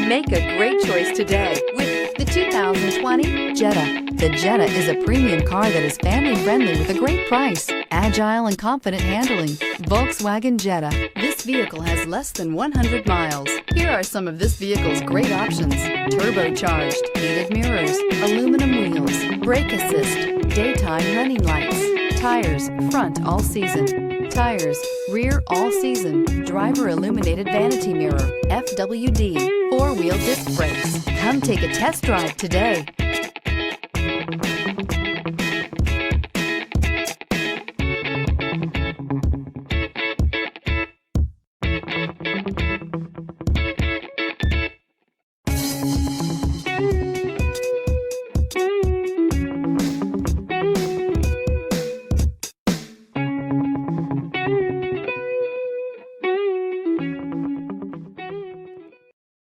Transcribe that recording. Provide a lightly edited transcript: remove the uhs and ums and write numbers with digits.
Make a great choice today with the 2020 Jetta. The Jetta is a premium car that is family-friendly with a great price, agile and confident handling. Volkswagen Jetta. This vehicle has less than 100 miles. Here are some of this vehicle's great options: turbocharged, heated mirrors, aluminum wheels, brake assist, daytime running lights, tires, front all season, tires, rear all season, driver illuminated vanity mirror, FWD, four-wheel disc brakes. Come take a test drive today.